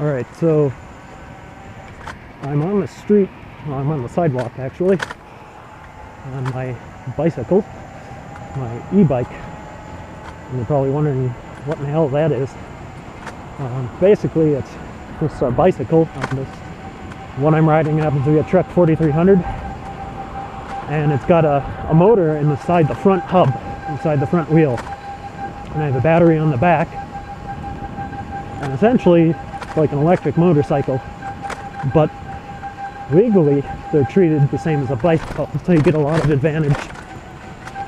Alright, so I'm on the street, well, I'm on the sidewalk actually, on my bicycle, my e-bike, and you're probably wondering what in the hell that is. Basically it's just a bicycle. This one I'm riding happens to be a Trek 4300, and it's got a motor inside the front hub, inside the front wheel, and I have a battery on the back, and essentially it's like an electric motorcycle, but legally they're treated the same as a bicycle, so you get a lot of advantage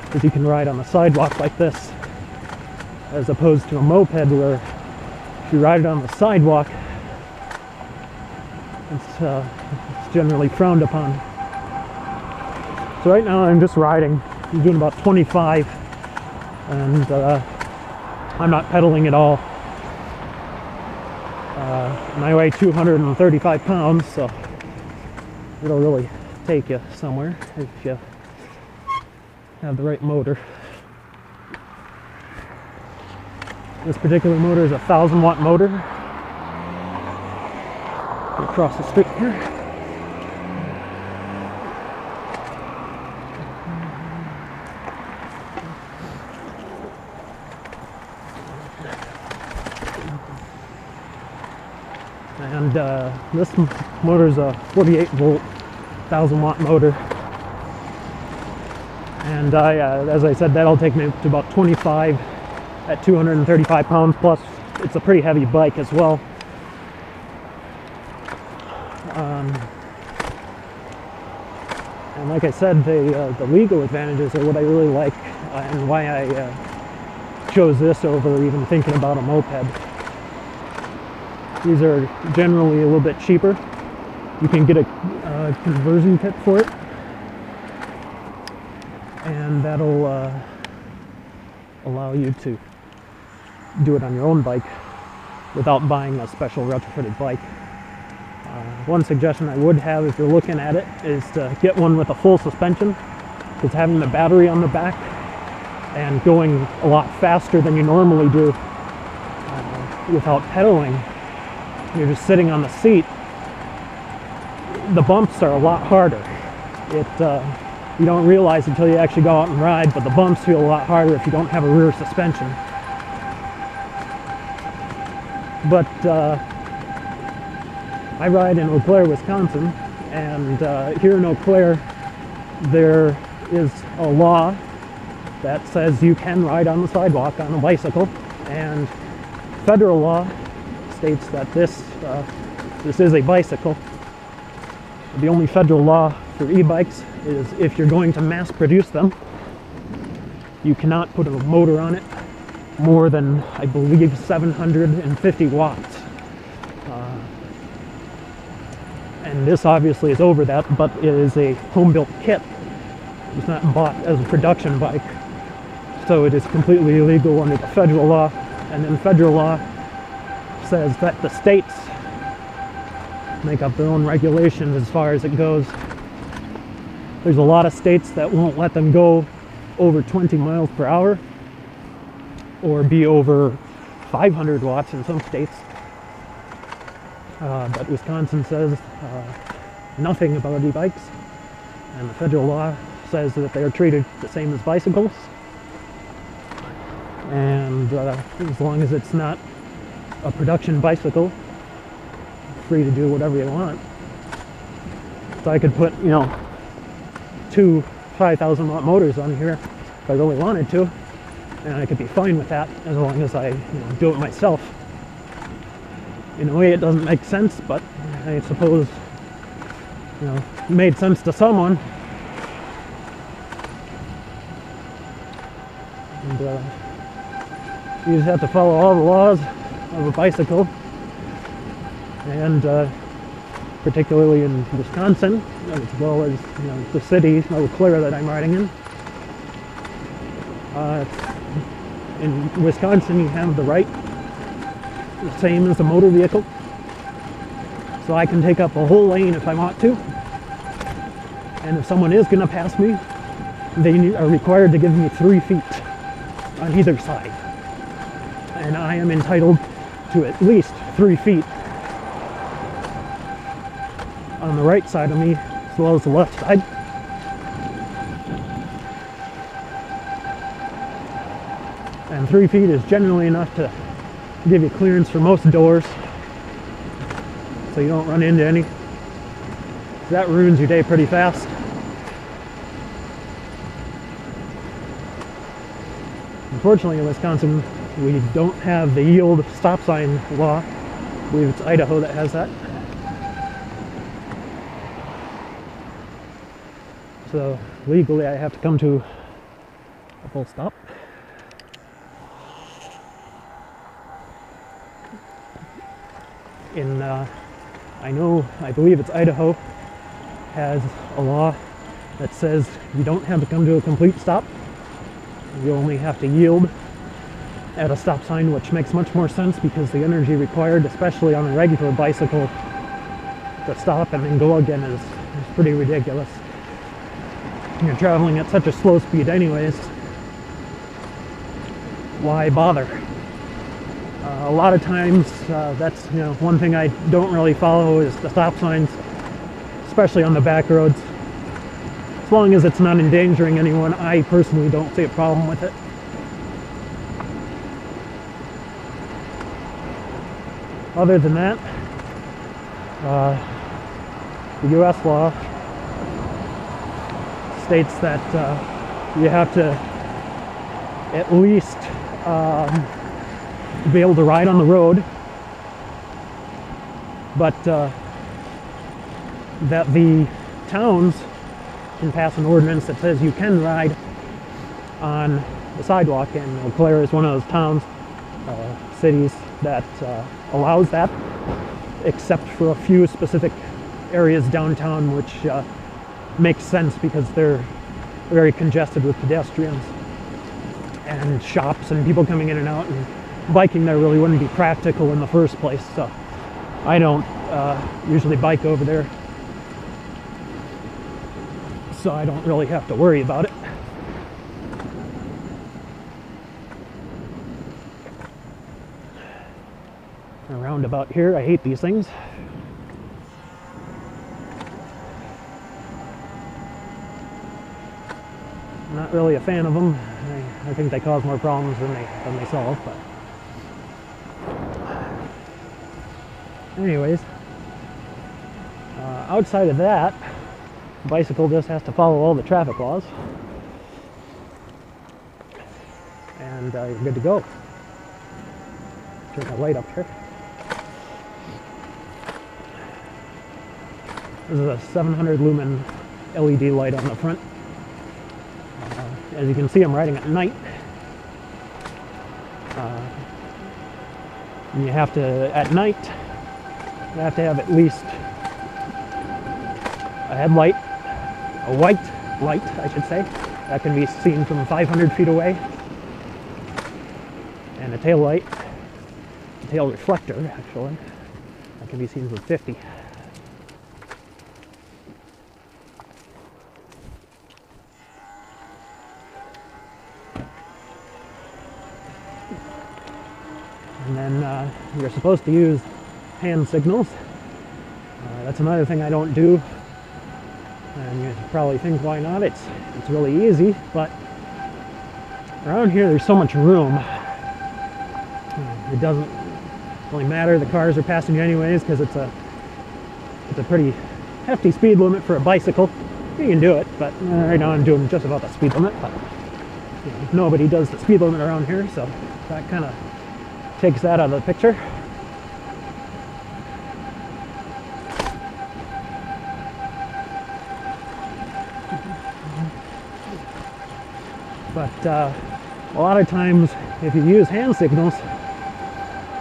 because you can ride on the sidewalk like this, as opposed to a moped where if you ride it on the sidewalk, it's generally frowned upon. So right now I'm just riding. I'm doing about 25, and I'm not pedaling at all. And I weigh 235 pounds, so it'll really take you somewhere if you have the right motor. This particular motor is a 1,000-watt motor. Go across the street here. And this motor is a 48-volt, 1,000-watt motor. And as I said, that'll take me to about 25 at 235 pounds, plus it's a pretty heavy bike as well. And like I said, the legal advantages are what I really like, and why I chose this over even thinking about a moped. These are generally a little bit cheaper. You can get a conversion kit for it, and that'll allow you to do it on your own bike without buying a special retrofitted bike. One suggestion I would have if you're looking at it is to get one with a full suspension, because having the battery on the back and going a lot faster than you normally do without pedaling, you're just sitting on the seat, the bumps are a lot harder. You don't realize until you actually go out and ride, but the bumps feel a lot harder if you don't have a rear suspension. But I ride in Eau Claire, Wisconsin, and here in Eau Claire there is a law that says you can ride on the sidewalk on a bicycle, and federal law states that this is a bicycle. The only federal law for e-bikes is if you're going to mass produce them, you cannot put a motor on it more than, I believe, 750 watts. And this obviously is over that, but it is a home-built kit. It's not bought as a production bike, so it is completely illegal under the federal law. And then federal law says that the states make up their own regulations as far as it goes. There's a lot of states that won't let them go over 20 miles per hour or be over 500 watts in some states. But Wisconsin says nothing about e-bikes, and the federal law says that they are treated the same as bicycles, and as long as it's not a production bicycle, free to do whatever you want. So I could put, you know, 2 5,000-watt motors on here if I really wanted to, and I could be fine with that as long as I do it myself. In a way, it doesn't make sense, but I suppose it made sense to someone. And you just have to follow all the laws of a bicycle, and particularly in Wisconsin, as well as the city, Eau Claire, that I'm riding in. In Wisconsin, you have the right, the same as a motor vehicle, so I can take up a whole lane if I want to, and if someone is going to pass me, they are required to give me 3 feet on either side, and I am entitled to at least 3 feet on the right side of me as well as the left side. And 3 feet is generally enough to give you clearance for most doors, so you don't run into any. That ruins your day pretty fast. Unfortunately, in Wisconsin, we don't have the yield stop sign law. I believe it's Idaho that has that. So legally, I have to come to a full stop. I believe it's Idaho, has a law that says you don't have to come to a complete stop. You only have to yield at a stop sign, which makes much more sense because the energy required, especially on a regular bicycle, to stop and then go again is pretty ridiculous. You're traveling at such a slow speed anyways. Why bother? A lot of times, that's one thing I don't really follow is the stop signs, especially on the back roads. As long as it's not endangering anyone, I personally don't see a problem with it. Other than that, the U.S. law states that you have to at least be able to ride on the road, but that the towns can pass an ordinance that says you can ride on the sidewalk, and Eau Claire is one of those towns, cities that allows that, except for a few specific areas downtown, which makes sense because they're very congested with pedestrians and shops and people coming in and out, and biking there really wouldn't be practical in the first place. So I don't usually bike over there, so I don't really have to worry about it. Around about here, I hate these things. Not really a fan of them. I think they cause more problems than they solve. But anyways, outside of that, the bicycle just has to follow all the traffic laws, and you're good to go. Turn the light up here. This is a 700 lumen LED light on the front. As you can see, I'm riding at night. And you have to, at night, you have to have at least a headlight, a white light, I should say, that can be seen from 500 feet away, and a tail light, a tail reflector, actually, that can be seen from 50. And then you're supposed to use hand signals. That's another thing I don't do. And you probably think, why not? It's really easy, but around here there's so much room. It doesn't really matter. The cars are passing you anyways because it's a pretty hefty speed limit for a bicycle. You can do it, but right now I'm doing just about the speed limit. But nobody does the speed limit around here, so that kind of takes that out of the picture. But a lot of times, if you use hand signals,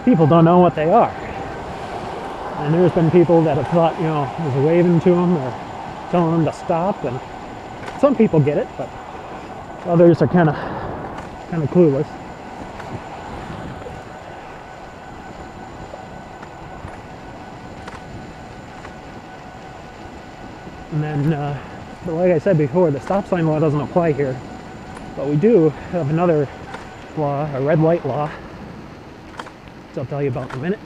people don't know what they are. And there's been people that have thought, was waving to them or telling them to stop, and some people get it, but others are kind of clueless. And then, but like I said before, the stop sign law doesn't apply here. But we do have another law, a red light law, which I'll tell you about in a minute.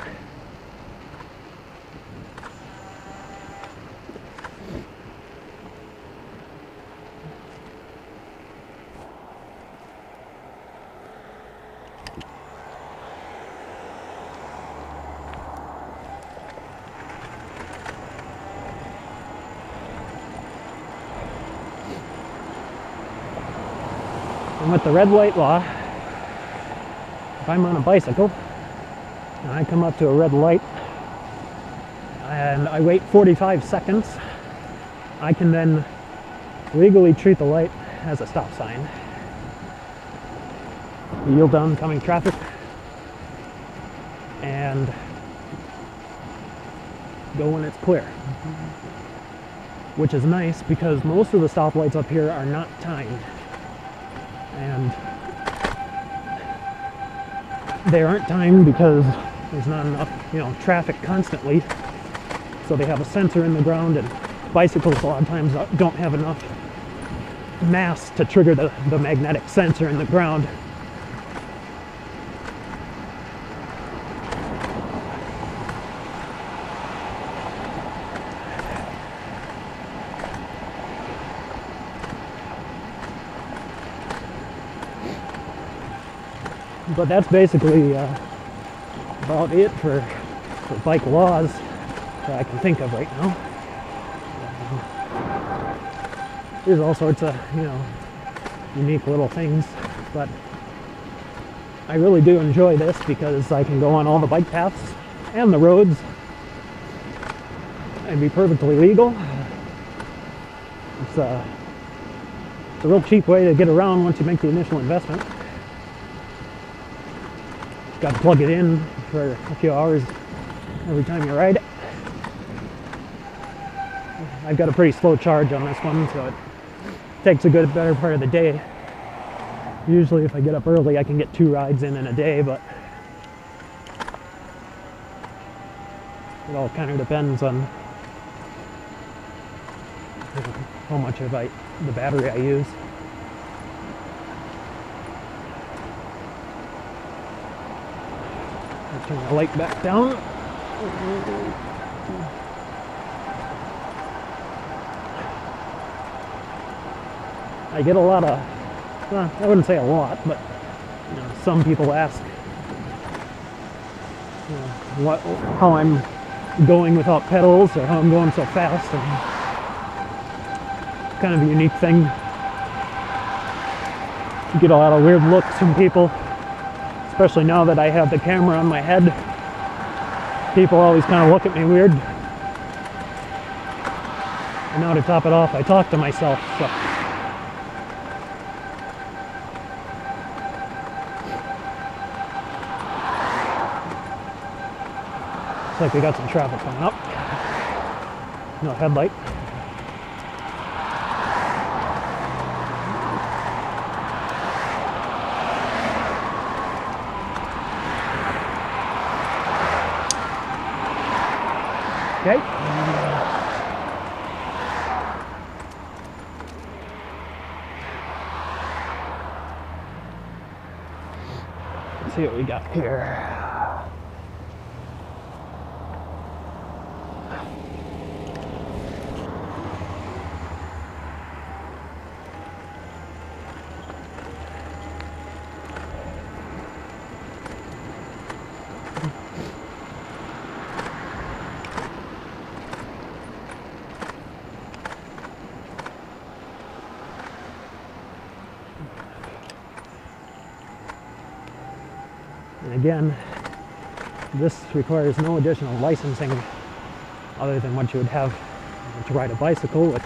And with the red light law, if I'm on a bicycle and I come up to a red light and I wait 45 seconds, I can then legally treat the light as a stop sign. Yield to oncoming traffic and go when it's clear. Which is nice because most of the stoplights up here are not timed. And they aren't timed because there's not enough, traffic constantly. So they have a sensor in the ground, and bicycles a lot of times don't have enough mass to trigger the magnetic sensor in the ground. But that's basically about it for bike laws that I can think of right now. There's all sorts of, unique little things, but I really do enjoy this because I can go on all the bike paths and the roads and be perfectly legal. It's a real cheap way to get around once you make the initial investment. Got to plug it in for a few hours every time you ride it. I've got a pretty slow charge on this one, so it takes a better part of the day. Usually if I get up early I can get 2 rides in a day, but it all kind of depends on how much of the battery I use. Turn the light back down. I get a lot of, I wouldn't say a lot, but some people ask how I'm going without pedals or how I'm going so fast, and it's kind of a unique thing. You get a lot of weird looks from people. Especially now that I have the camera on my head, people always kind of look at me weird. And now to top it off, I talk to myself. So. Looks like we got some traffic coming up. No headlight. Okay. Let's see what we got here. And again, this requires no additional licensing other than what you would have to ride a bicycle, which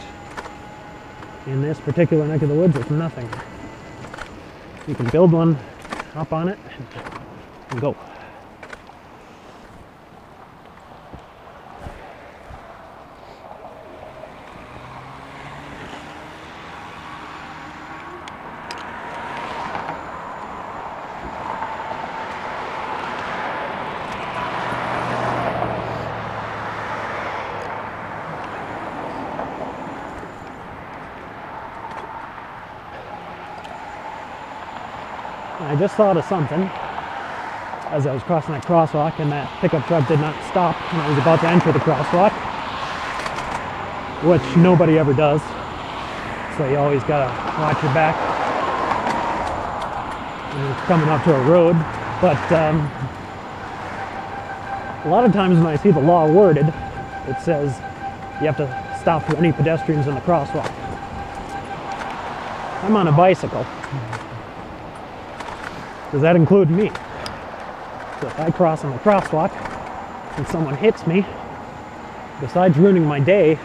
in this particular neck of the woods is nothing. You can build one, hop on it, and go. I just thought of something as I was crossing that crosswalk, and that pickup truck did not stop when I was about to enter the crosswalk, which nobody ever does. So you always gotta watch your back when you're coming up to a road. But a lot of times when I see the law worded, it says you have to stop for any pedestrians in the crosswalk. I'm on a bicycle. Does that include me? So if I cross on the crosswalk and someone hits me, besides ruining my day,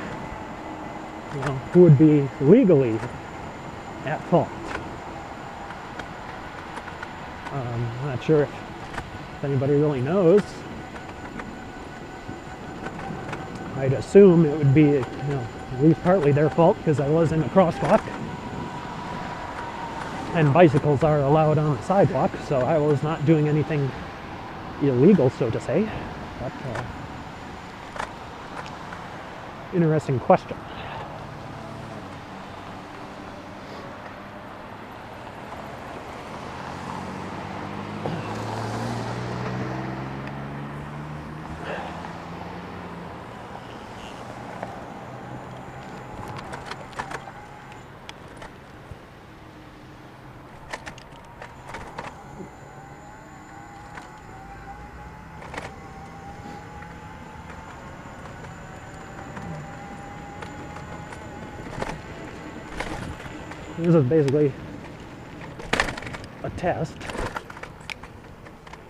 you know, who would be legally at fault? I'm not sure if anybody really knows. I'd assume it would be, you know, at least partly their fault because I was in a crosswalk. And bicycles are allowed on the sidewalk, so I was not doing anything illegal, so to say. But, interesting question. This is basically a test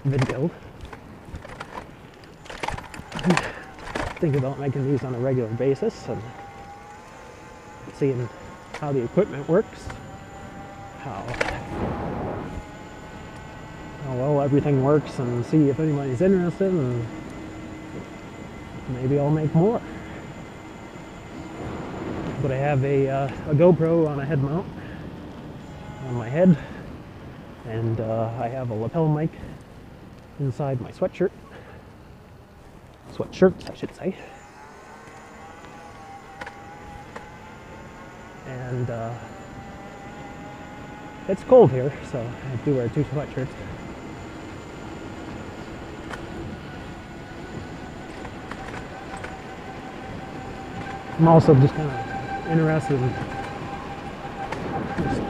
video. Think about making these on a regular basis and seeing how the equipment works, how well everything works, and see if anybody's interested, and maybe I'll make more. But I have a GoPro on a head mount on my head, and I have a lapel mic inside my sweatshirts, I should say. And it's cold here, so I do wear 2 sweatshirts. I'm also just kind of interested in just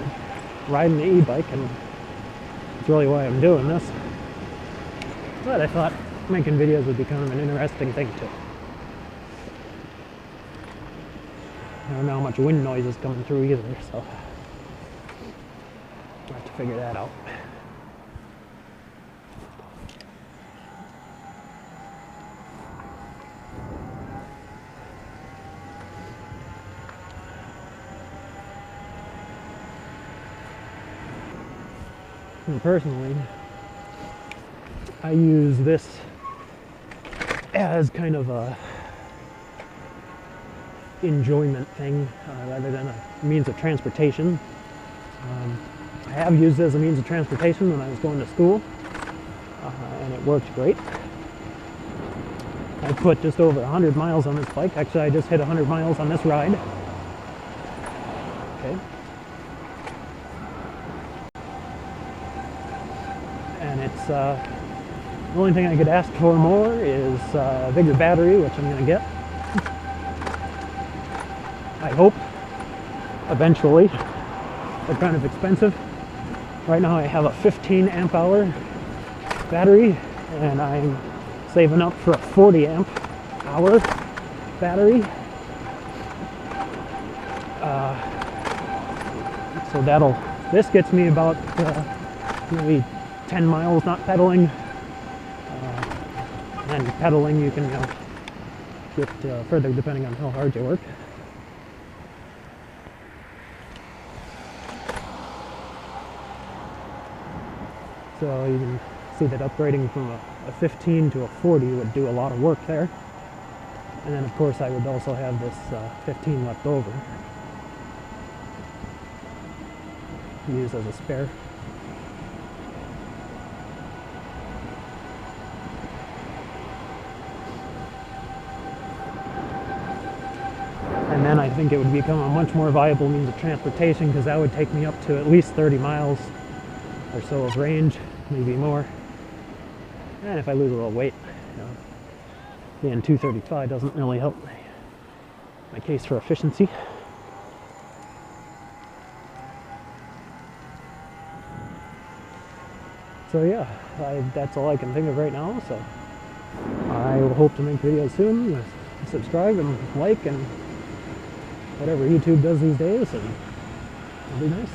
riding the e-bike, and that's really why I'm doing this. But I thought making videos would be kind of an interesting thing too. I don't know how much wind noise is coming through either, so I'll have to figure that out. And personally, I use this as kind of a enjoyment thing rather than a means of transportation. I have used it as a means of transportation when I was going to school, and it worked great. I put just over 100 miles on this bike. Actually, I just hit 100 miles on this ride. Okay. And it's the only thing I could ask for more is a bigger battery, which I'm going to get. I hope eventually. They're kind of expensive. Right now I have a 15 amp hour battery, and I'm saving up for a 40 amp hour battery. So this gets me about maybe 10 miles not pedaling. And pedaling you can get further depending on how hard you work. So you can see that upgrading from a 15 to a 40 would do a lot of work there. And then of course I would also have this 15 left over to use as a spare. And then I think it would become a much more viable means of transportation, because that would take me up to at least 30 miles or so of range, maybe more. And if I lose a little weight, being 235 doesn't really help my case for efficiency. So yeah, that's all I can think of right now. So I will hope to make videos soon. Subscribe and like and whatever YouTube does these days, and it'll be nice.